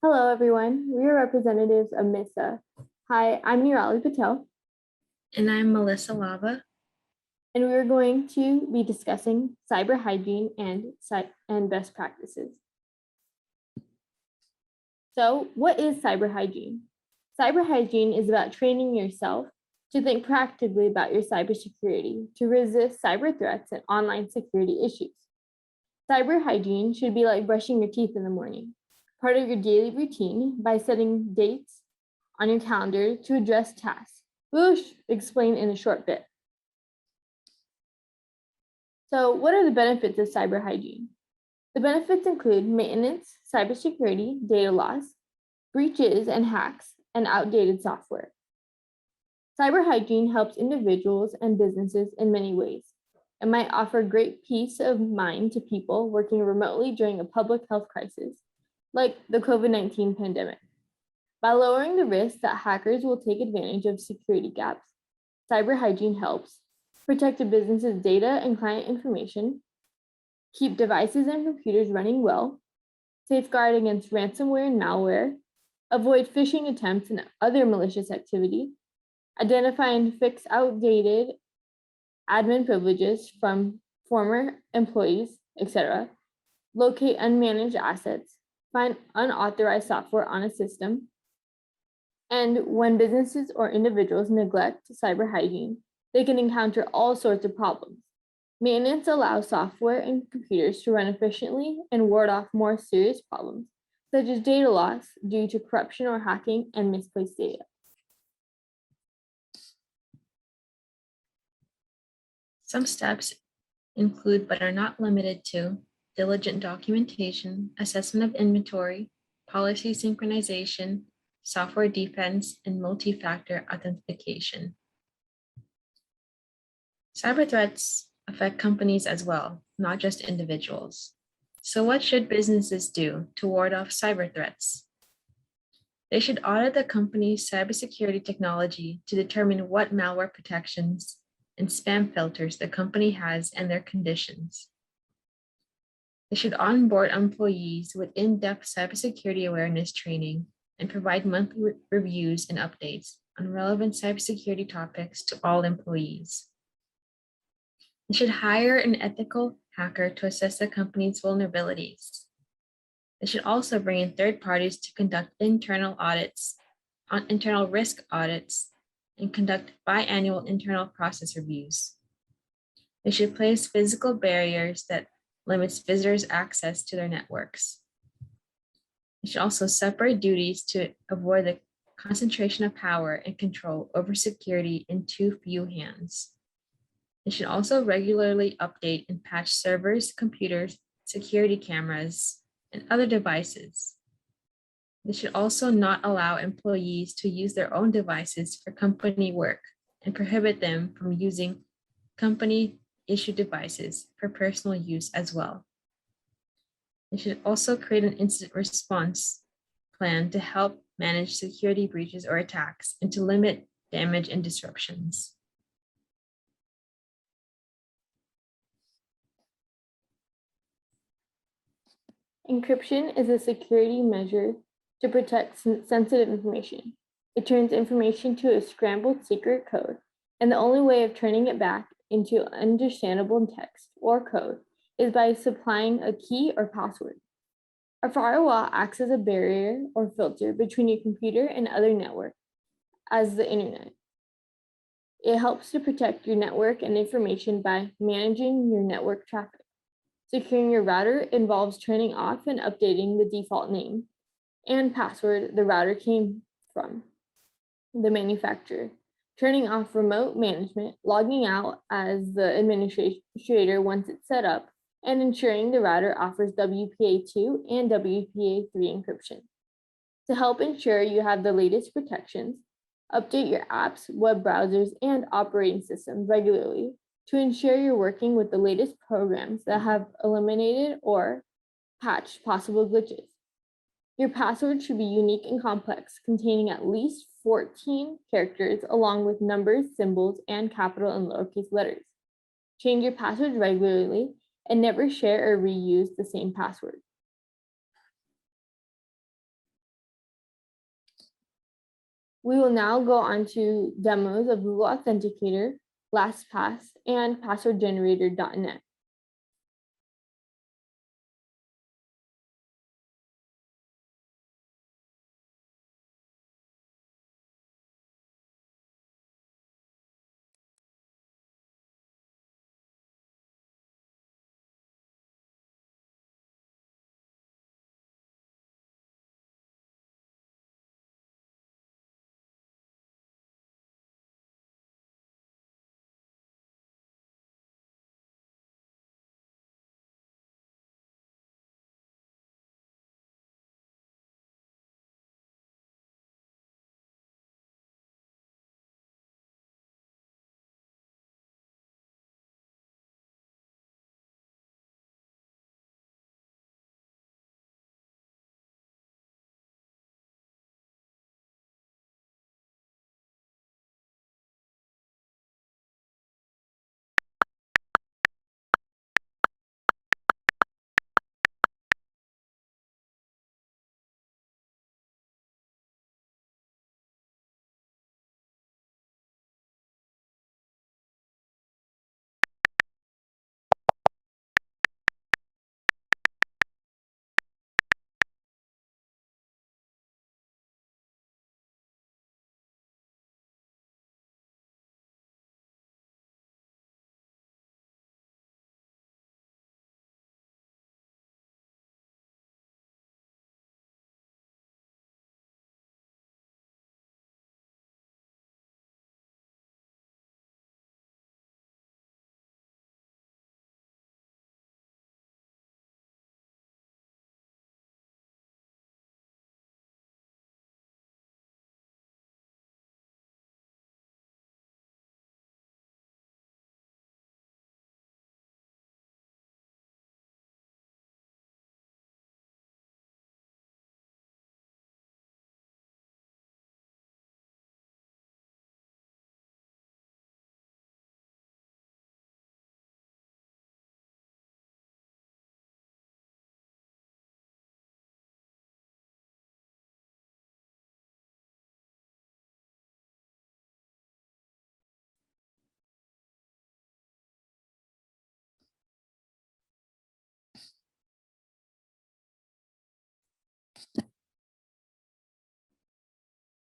Hello, everyone. We are representatives of MISSA. Hi, I'm Nirali Patel, And I'm Melissa Lava. and we are going to be discussing cyber hygiene and best practices. So, what is cyber hygiene? Cyber hygiene is about training yourself to think practically about your cybersecurity to resist cyber threats and online security issues. Cyber hygiene should be like brushing your teeth in the morning, part of your daily routine by setting dates on your calendar to address tasks. We'll explain in a short bit. So, what are the benefits of cyber hygiene? The benefits include maintenance, cybersecurity, data loss, breaches and hacks, and outdated software. Cyber hygiene helps individuals and businesses in many ways. It might offer great peace of mind to people working remotely during a public health crisis, like the COVID-19 pandemic. By lowering the risk that hackers will take advantage of security gaps, cyber hygiene helps protect a business's data and client information, keep devices and computers running well, safeguard against ransomware and malware, avoid phishing attempts and other malicious activity, identify and fix outdated admin privileges from former employees, etc., locate unmanaged assets, find unauthorized software on a system, and when businesses or individuals neglect cyber hygiene, they can encounter all sorts of problems. Maintenance allows software and computers to run efficiently and ward off more serious problems, such as data loss due to corruption or hacking and misplaced data. Some steps include, but are not limited to, diligent documentation, assessment of inventory, policy synchronization, software defense, and multi-factor authentication. Cyber threats affect companies as well, not just individuals. So what should businesses do to ward off cyber threats? They should audit the company's cybersecurity technology to determine what malware protections and spam filters the company has and their conditions. They should onboard employees with in-depth cybersecurity awareness training and provide monthly reviews and updates on relevant cybersecurity topics to all employees. They should hire an ethical hacker to assess the company's vulnerabilities. They should also bring in third parties to conduct internal risk audits, and conduct biannual internal process reviews. They should place physical barriers that limits visitors' access to their networks. They should also separate duties to avoid the concentration of power and control over security in too few hands. They should also regularly update and patch servers, computers, security cameras, and other devices. They should also not allow employees to use their own devices for company work and prohibit them from using company-issued devices for personal use as well. They should also create an incident response plan to help manage security breaches or attacks and to limit damage and disruptions. Encryption is a security measure to protect sensitive information. It turns information to a scrambled secret code, and the only way of turning it back into understandable text or code is by supplying a key or password. A firewall acts as a barrier or filter between your computer and other networks, as the internet. It helps to protect your network and information by managing your network traffic. Securing your router involves turning off and updating the default name and password the router came from, the manufacturer. Turning off remote management, logging out as the administrator once it's set up, and ensuring the router offers WPA2 and WPA3 encryption. To help ensure you have the latest protections, update your apps, web browsers, and operating systems regularly to ensure you're working with the latest programs that have eliminated or patched possible glitches. Your password should be unique and complex, containing at least 14 characters along with numbers, symbols, and capital and lowercase letters. Change your passwords regularly and never share or reuse the same password. We will now go on to demos of Google Authenticator, LastPass, and passwordgenerator.net.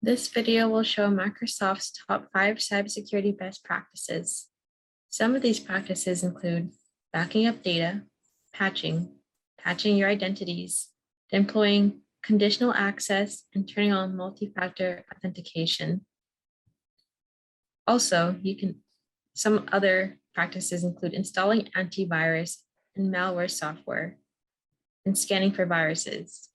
This video will show Microsoft's top 5 cybersecurity best practices. Some of these practices include backing up data, patching your identities, deploying conditional access, and turning on multi-factor authentication. Also, some other practices include installing antivirus and malware software and scanning for viruses.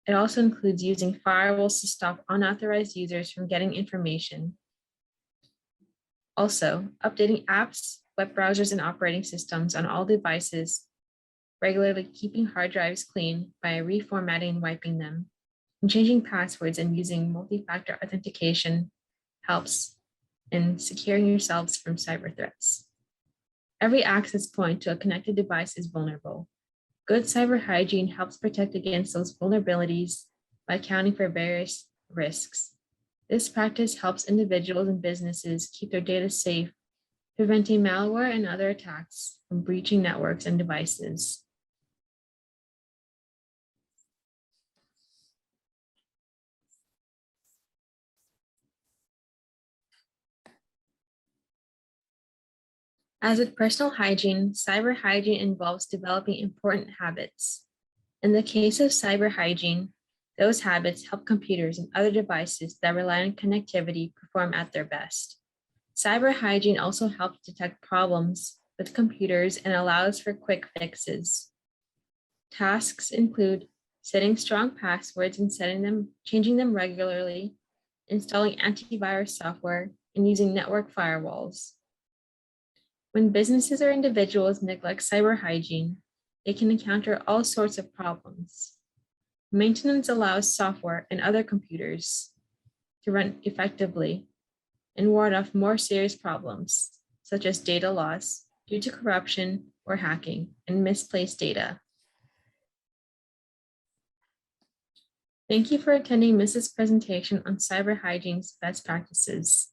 It also includes using firewalls to stop unauthorized users from getting information. Also, updating apps, web browsers, and operating systems on all devices, regularly keeping hard drives clean by reformatting and wiping them, and changing passwords and using multi-factor authentication helps in securing yourselves from cyber threats. Every access point to a connected device is vulnerable. Good cyber hygiene helps protect against those vulnerabilities by accounting for various risks. This practice helps individuals and businesses keep their data safe, preventing malware and other attacks from breaching networks and devices. As with personal hygiene, cyber hygiene involves developing important habits. In the case of cyber hygiene, those habits help computers and other devices that rely on connectivity perform at their best. Cyber hygiene also helps detect problems with computers and allows for quick fixes. Tasks include setting strong passwords and changing them regularly, installing antivirus software, and using network firewalls. When businesses or individuals neglect cyber hygiene, they can encounter all sorts of problems. Maintenance allows software and other computers to run effectively and ward off more serious problems, such as data loss due to corruption or hacking and misplaced data. Thank you for attending MISSA's presentation on cyber hygiene's best practices.